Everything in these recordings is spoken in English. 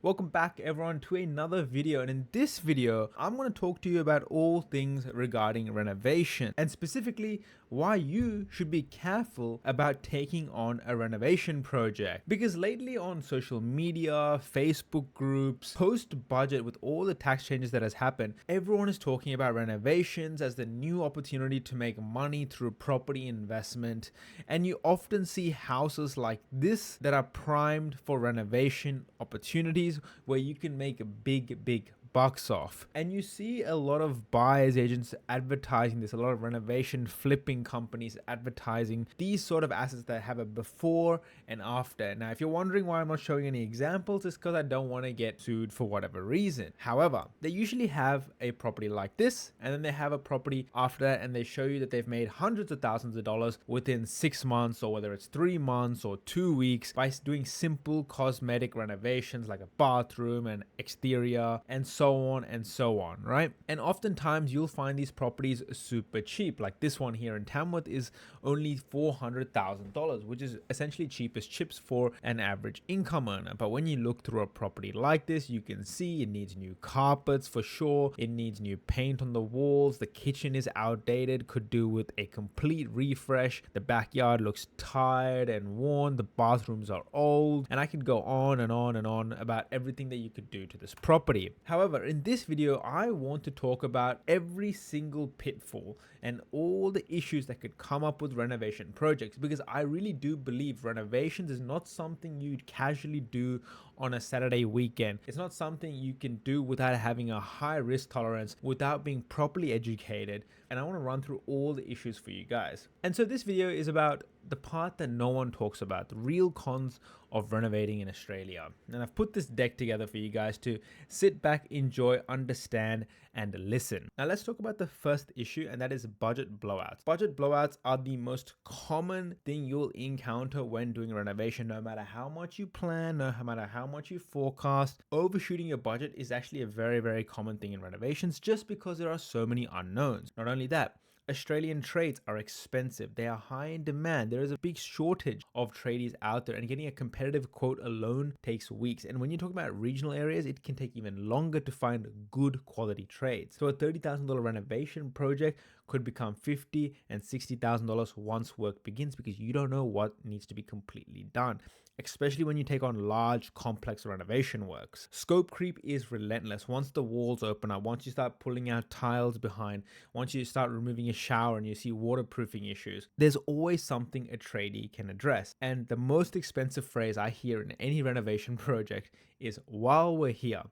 Welcome back everyone to another video, and in this video I'm going to talk to you about all things regarding renovation, and specifically why you should be careful about taking on a renovation project. Because lately on social media, Facebook groups, post budget, with all the tax changes that has happened, everyone is talking about renovations as the new opportunity to make money through property investment, and you often see houses like this that are primed for renovation opportunities where you can make a big bucks off. And you see a lot of buyers agents advertising this, a lot of renovation flipping companies advertising these sort of assets that have a before and after. Now, if you're wondering why I'm not showing any examples, it's because I don't want to get sued for whatever reason. However, they usually have a property like this, and then they have a property after that, and they show you that they've made hundreds of thousands of dollars within 6 months, or whether it's 3 months or 2 weeks, by doing simple cosmetic renovations like a bathroom and exterior and so on, right? And oftentimes you'll find these properties super cheap. Like this one here in Tamworth is only $400,000, which is essentially cheap as chips for an average income earner. But when you look through a property like this, you can see it needs new carpets for sure, it needs new paint on the walls, the kitchen is outdated, could do with a complete refresh, the backyard looks tired and worn, the bathrooms are old, and I could go on and on and on about everything that you could do to this property. However, in this video, I want to talk about every single pitfall and all the issues that could come up with renovation projects, because I really do believe renovations is not something you'd casually do on a Saturday weekend. It's not something you can do without having a high risk tolerance, without being properly educated. And I want to run through all the issues for you guys. And so this video is about the part that no one talks about, the real cons of renovating in Australia. And I've put this deck together for you guys to sit back, enjoy, understand, and listen. Now let's talk about the first issue, and that is budget blowouts. Budget blowouts are the most common thing you'll encounter when doing a renovation. No matter how much you plan, no matter how much you forecast, overshooting your budget is actually a very common thing in renovations, just because there are so many unknowns. Not only that, Australian trades are expensive. They are high in demand. There is a big shortage of tradies out there, and getting a competitive quote alone takes weeks. And when you're talking about regional areas, it can take even longer to find good quality trades. So a $30,000 renovation project could become $50,000 and $60,000 once work begins, because you don't know what needs to be completely done, especially when you take on large, complex renovation works. Scope creep is relentless. Once the walls open up, once you start pulling out tiles behind, once you start removing a shower and you see waterproofing issues, there's always something a tradie can address. And the most expensive phrase I hear in any renovation project is "while we're here."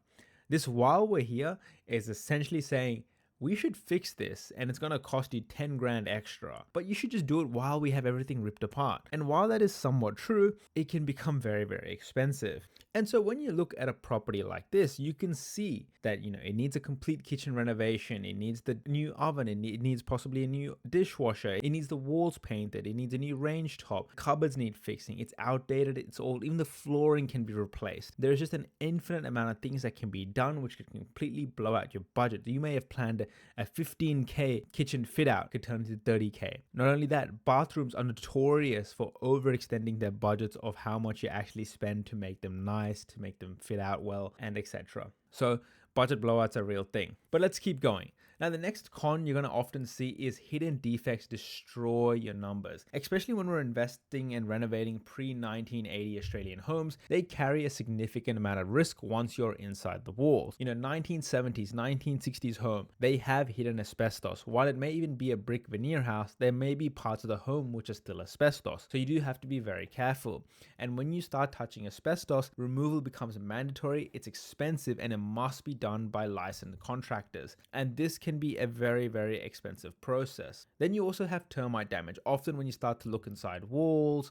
This "while we're here" is essentially saying, we should fix this and it's going to cost you 10 grand extra, but you should just do it while we have everything ripped apart. And while that is somewhat true, it can become very expensive. And so when you look at a property like this, you can see that, it needs a complete kitchen renovation, it needs the new oven, it needs possibly a new dishwasher, it needs the walls painted, it needs a new range top, cupboards need fixing, it's outdated, it's old, even the flooring can be replaced. There's just an infinite amount of things that can be done which could completely blow out your budget. You may have planned a 15k kitchen fit out, could turn into 30k. Not only that, bathrooms are notorious for overextending their budgets of how much you actually spend to make them nice, to make them fit out well, and etc. So budget blowouts are a real thing. But let's keep going. Now, the next con you're going to often see is hidden defects destroy your numbers. Especially when we're investing and renovating pre-1980 Australian homes, they carry a significant amount of risk once you're inside the walls. 1970s, 1960s home, they have hidden asbestos. While it may even be a brick veneer house, there may be parts of the home which are still asbestos. So you do have to be very careful. And when you start touching asbestos, removal becomes mandatory, it's expensive, and it must be done by licensed contractors. And this can be a very expensive process. Then you also have termite damage. Often when you start to look inside walls,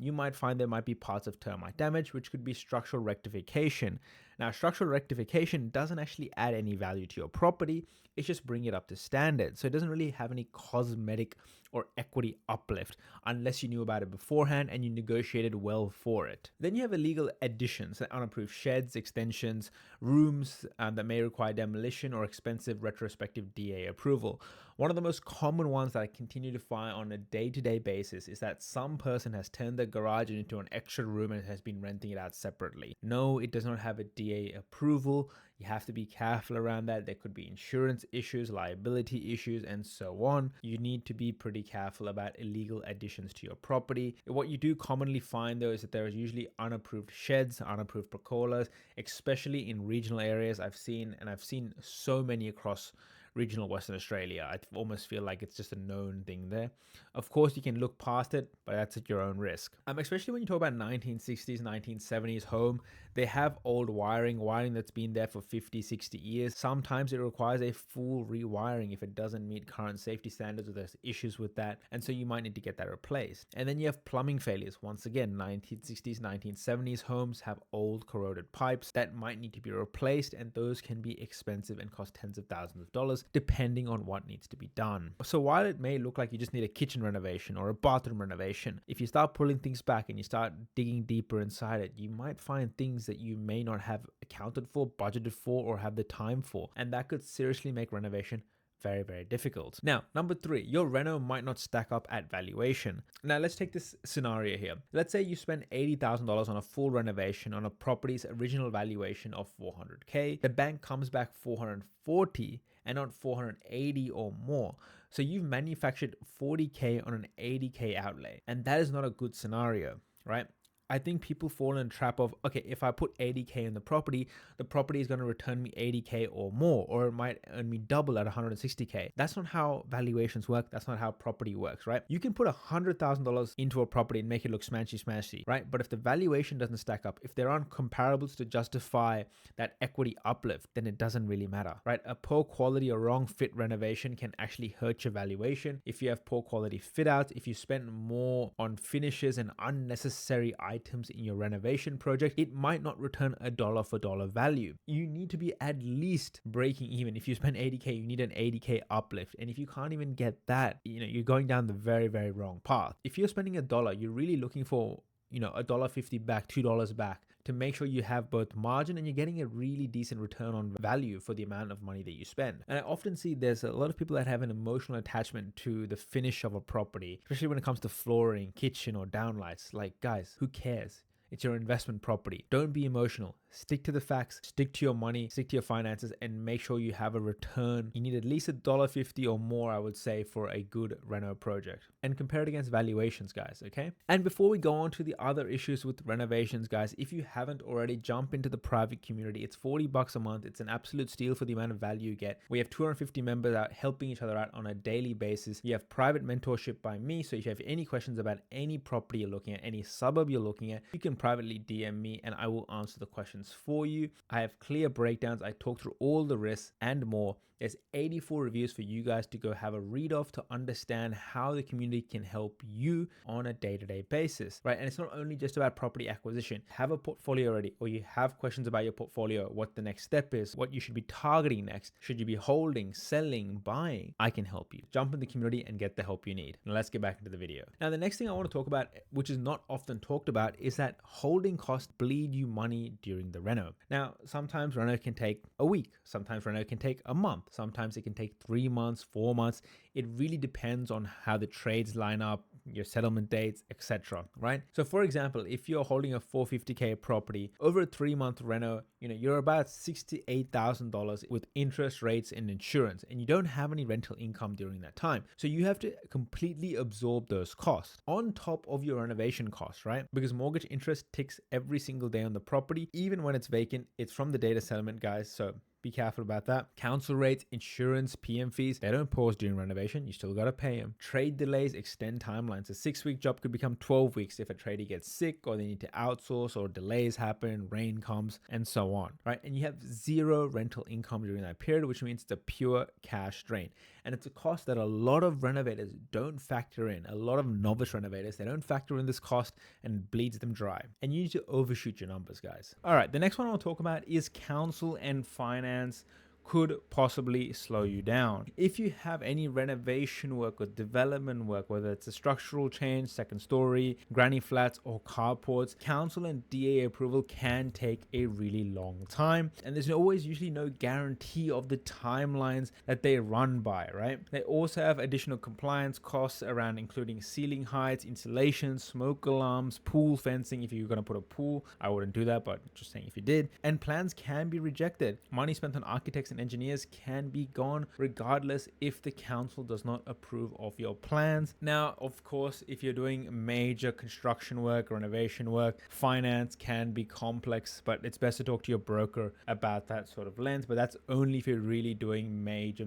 you might find there might be parts of termite damage, which could be structural rectification. Now, structural rectification doesn't actually add any value to your property, it's just bring it up to standard. So it doesn't really have any cosmetic or equity uplift unless you knew about it beforehand and you negotiated well for it. Then you have illegal additions, unapproved sheds, extensions, rooms that may require demolition or expensive retrospective DA approval. One of the most common ones that I continue to find on a day-to-day basis is that some person has turned their garage into an extra room and has been renting it out separately. No, it does not have a DA approval. You have to be careful around that. There could be insurance issues, liability issues, and so on. You need to be pretty careful about illegal additions to your property. What you do commonly find though is that there is usually unapproved sheds, unapproved pergolas, especially in regional areas. I've seen so many across regional Western Australia. I almost feel like it's just a known thing there. Of course, you can look past it, but that's at your own risk. Especially when you talk about 1960s, 1970s home, they have old wiring that's been there for 50, 60 years. Sometimes it requires a full rewiring if it doesn't meet current safety standards or there's issues with that. And so you might need to get that replaced. And then you have plumbing failures. Once again, 1960s, 1970s homes have old corroded pipes that might need to be replaced, and those can be expensive and cost tens of thousands of dollars depending on what needs to be done. So while it may look like you just need a kitchen renovation or a bathroom renovation, if you start pulling things back and you start digging deeper inside it, you might find things that you may not have accounted for, budgeted for, or have the time for, and that could seriously make renovation very, very difficult. Now, number 3, your reno might not stack up at valuation. Now, let's take this scenario here. Let's say you spend $80,000 on a full renovation on a property's original valuation of $400K. The bank comes back $440 and not $480 or more. So you've manufactured $40K on an $80K outlay, and that is not a good scenario, right? I think people fall in a trap of, okay, if I put $80K in the property is going to return me $80K or more, or it might earn me double at $160K. That's not how valuations work. That's not how property works, right? You can put $100,000 into a property and make it look smashy, right? But if the valuation doesn't stack up, if there aren't comparables to justify that equity uplift, then it doesn't really matter, right? A poor quality or wrong fit renovation can actually hurt your valuation. If you have poor quality fit outs, if you spend more on finishes and unnecessary items in your renovation project, it might not return a dollar for dollar value. You need to be at least breaking even. If you spend $80K, you need an $80K uplift. And if you can't even get that, you're going down the very, very wrong path. If you're spending a dollar, you're really looking for $1.50 back, $2 back, to make sure you have both margin and you're getting a really decent return on value for the amount of money that you spend. And I often see there's a lot of people that have an emotional attachment to the finish of a property, especially when it comes to flooring, kitchen, or downlights. Like, guys, who cares? It's your investment property. Don't be emotional. Stick to the facts, stick to your money, stick to your finances, and make sure you have a return. You need at least $1.50 or more, I would say, for a good reno project. And compare it against valuations, guys, okay? And before we go on to the other issues with renovations, guys, if you haven't already, jump into the private community. It's $40 a month. It's an absolute steal for the amount of value you get. We have 250 members out helping each other out on a daily basis. You have private mentorship by me. So if you have any questions about any property you're looking at, any suburb you're looking at, you can privately DM me and I will answer the questions for you. I have clear breakdowns. I talk through all the risks and more. There's 84 reviews for you guys to go have a read of to understand how the community can help you on a day-to-day basis, right? And it's not only just about property acquisition. Have a portfolio already, or you have questions about your portfolio, what the next step is, what you should be targeting next. Should you be holding, selling, buying? I can help you. Jump in the community and get the help you need. Now let's get back into the video. Now, the next thing I want to talk about, which is not often talked about, is that holding costs bleed you money during the reno. Now, sometimes reno can take a week. Sometimes reno can take a month. Sometimes it can take 3 months, 4 months. It really depends on how the trades line up, your settlement dates, etc. Right? So for example, if you're holding a $450K property over a 3-month reno, you're about $68,000 with interest rates and insurance, and you don't have any rental income during that time. So you have to completely absorb those costs on top of your renovation costs, right? Because mortgage interest ticks every single day on the property, even when it's vacant. It's from the date of settlement, guys. So be careful about that. Council rates, insurance, PM fees, they don't pause during renovation. You still got to pay them. Trade delays extend timelines. A 6-week job could become 12 weeks if a tradie gets sick or they need to outsource or delays happen, rain comes, and so on, right? And you have zero rental income during that period, which means it's a pure cash drain. And it's a cost that a lot of renovators don't factor in. A lot of novice renovators, they don't factor in this cost and it bleeds them dry. And you need to overshoot your numbers, guys. All right, the next one I'll talk about is council and finance could possibly slow you down. If you have any renovation work or development work, whether it's a structural change, second story, granny flats, or carports, council and DA approval can take a really long time, and there's always usually no guarantee of the timelines that they run by, right? They also have additional compliance costs around including ceiling heights, insulation, smoke alarms, pool fencing. If you're going to put a pool, I wouldn't do that, but just saying if you did. And plans can be rejected. Money spent on architects and engineers can be gone regardless if the council does not approve of your plans. Now, of course, if you're doing major construction work, renovation work, finance can be complex, but it's best to talk to your broker about that sort of lens. But that's only if you're really doing major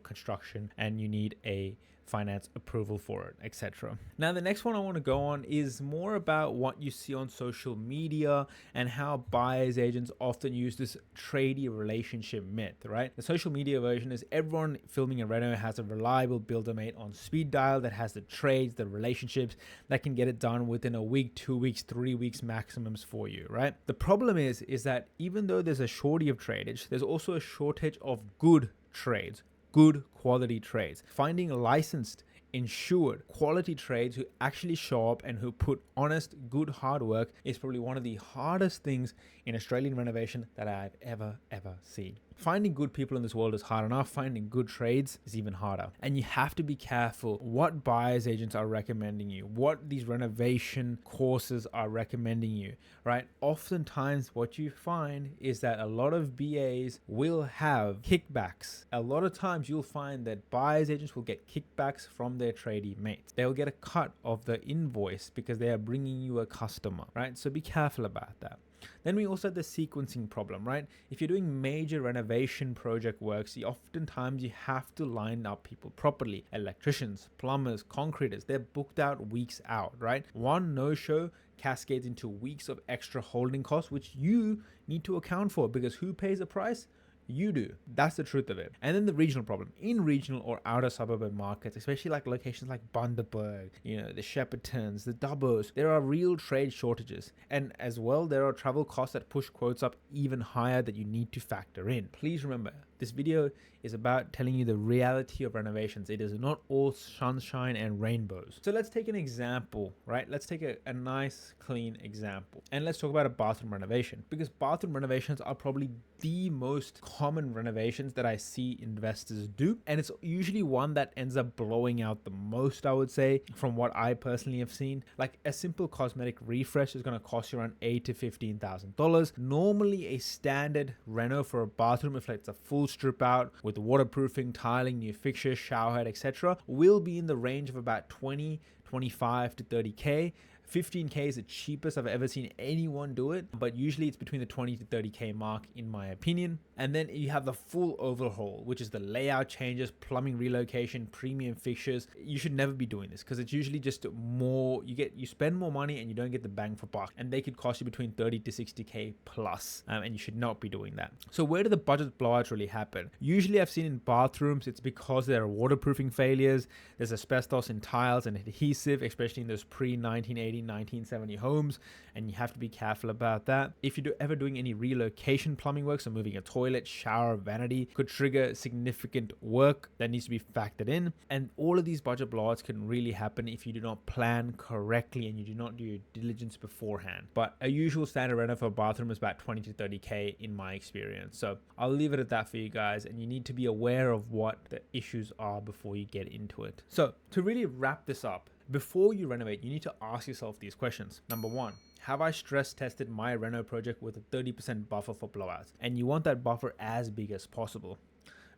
construction and you need a finance approval for it, etc. Now, the next one I want to go on is more about what you see on social media and how buyers agents often use this tradie relationship myth, right? The social media version is everyone filming a reno has a reliable builder mate on speed dial that has the trades, the relationships that can get it done within a week, 2 weeks, 3 weeks maximums for you, right? The problem is that even though there's a shortage of tradage, there's also a shortage of good trades, good quality trades. Finding licensed, insured, quality trades who actually show up and who put honest, good hard work is probably one of the hardest things in Australian renovation that I've ever seen. Finding good people in this world is hard enough. Finding good trades is even harder. And you have to be careful what buyers agents are recommending you, what these renovation courses are recommending you, right? Oftentimes what you find is that a lot of BAs will have kickbacks. A lot of times you'll find that buyers agents will get kickbacks from their tradie mates. They'll get a cut of the invoice because they are bringing you a customer, right? So be careful about that. Then we also have the sequencing problem, right? If you're doing major renovation project works, oftentimes you have to line up people properly. Electricians, plumbers, concreters, they're booked out weeks out, right? One no-show cascades into weeks of extra holding costs, which you need to account for, because who pays the price? You do. That's the truth of it. And then the regional problem. In regional or outer suburban markets, especially like locations like Bundaberg, the Sheppartons, the Dubbos, there are real trade shortages. And as well, there are travel costs that push quotes up even higher that you need to factor in. Please remember, this video is about telling you the reality of renovations. It is not all sunshine and rainbows. So let's take an example, right? Let's take a nice, clean example. And let's talk about a bathroom renovation, because bathroom renovations are probably the most common renovations that I see investors do. And it's usually one that ends up blowing out the most, I would say, from what I personally have seen. Like a simple cosmetic refresh is going to cost you around $8,000 to $15,000. Normally a standard reno for a bathroom, if it's a full strip out with waterproofing, tiling, new fixtures, shower head, etc., will be in the range of about 25 to 30K. 15K is the cheapest I've ever seen anyone do it, but usually it's between the 20 to 30K mark in my opinion. And then you have the full overhaul, which is the layout changes, plumbing relocation, premium fixtures. You should never be doing this because it's usually just more, you spend more money and you don't get the bang for buck, and they could cost you between 30 to 60K plus, and you should not be doing that. So where do the budget blowouts really happen? Usually I've seen in bathrooms, it's because there are waterproofing failures, there's asbestos in tiles and adhesive, especially in those pre-1980 1970 homes, and you have to be careful about that. If you're ever doing any relocation plumbing work, so moving a toilet, shower, vanity, could trigger significant work that needs to be factored in. And all of these budget blowouts can really happen if you do not plan correctly and you do not do your diligence beforehand. But a usual standard reno for a bathroom is about 20 to 30K in my experience. So I'll leave it at that for you guys, and you need to be aware of what the issues are before you get into it. So to really wrap this up, before you renovate, you need to ask yourself these questions. Number one, have I stress tested my reno project with a 30% buffer for blowouts? And you want that buffer as big as possible.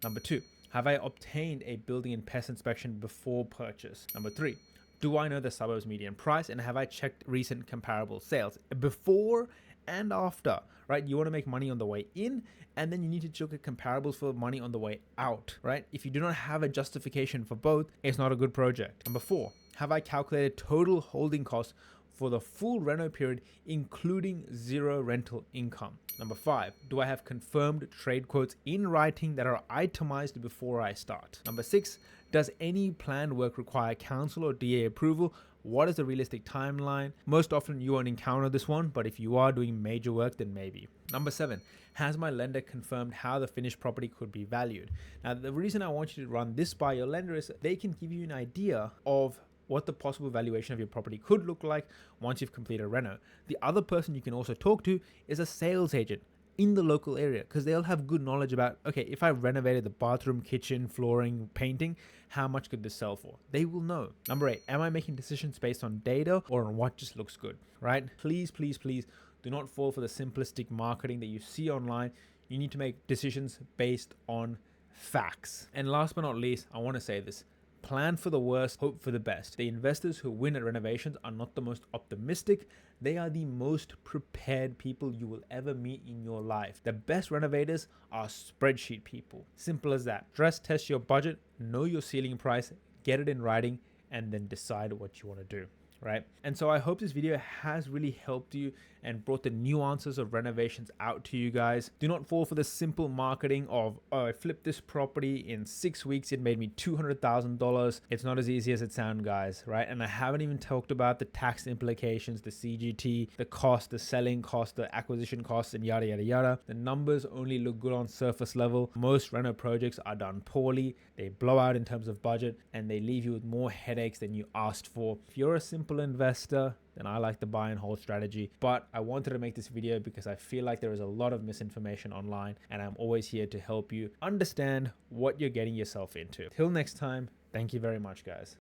Number two, have I obtained a building and pest inspection before purchase? Number three, do I know the suburbs median price, and have I checked recent comparable sales before and after, right? You want to make money on the way in, and then you need to check at comparables for money on the way out, right? If you do not have a justification for both, it's not a good project. Number four, have I calculated total holding costs for the full reno period, including zero rental income? Number five, do I have confirmed trade quotes in writing that are itemized before I start? Number six, does any planned work require council or DA approval What is the realistic timeline? Most often you won't encounter this one, but if you are doing major work, then maybe. Number 7, has my lender confirmed how the finished property could be valued? Now, the reason I want you to run this by your lender is they can give you an idea of what the possible valuation of your property could look like once you've completed a reno. The other person you can also talk to is a sales agent in the local area, because they'll have good knowledge about, okay, if I renovated the bathroom, kitchen, flooring, painting, how much could this sell for? They will know. Number 8, am I making decisions based on data or on what just looks good, right? Please, please, please do not fall for the simplistic marketing that you see online. You need to make decisions based on facts. And last but not least, I want to say this. Plan for the worst, hope for the best. The investors who win at renovations are not the most optimistic. They are the most prepared people you will ever meet in your life. The best renovators are spreadsheet people. Simple as that. Stress test your budget, know your ceiling price, get it in writing, and then decide what you want to do. Right? And so I hope this video has really helped you and brought the nuances of renovations out to you guys. Do not fall for the simple marketing of, oh, I flipped this property in 6 weeks, it made me $200,000. It's not as easy as it sounds, guys, right? And I haven't even talked about the tax implications, the CGT, the cost, the selling cost, the acquisition costs, and yada, yada, yada. The numbers only look good on surface level. Most reno projects are done poorly. They blow out in terms of budget, and they leave you with more headaches than you asked for. If you're a simple investor, then I like the buy and hold strategy. But I wanted to make this video because I feel like there is a lot of misinformation online, and I'm always here to help you understand what you're getting yourself into. Till next time, thank you very much, guys.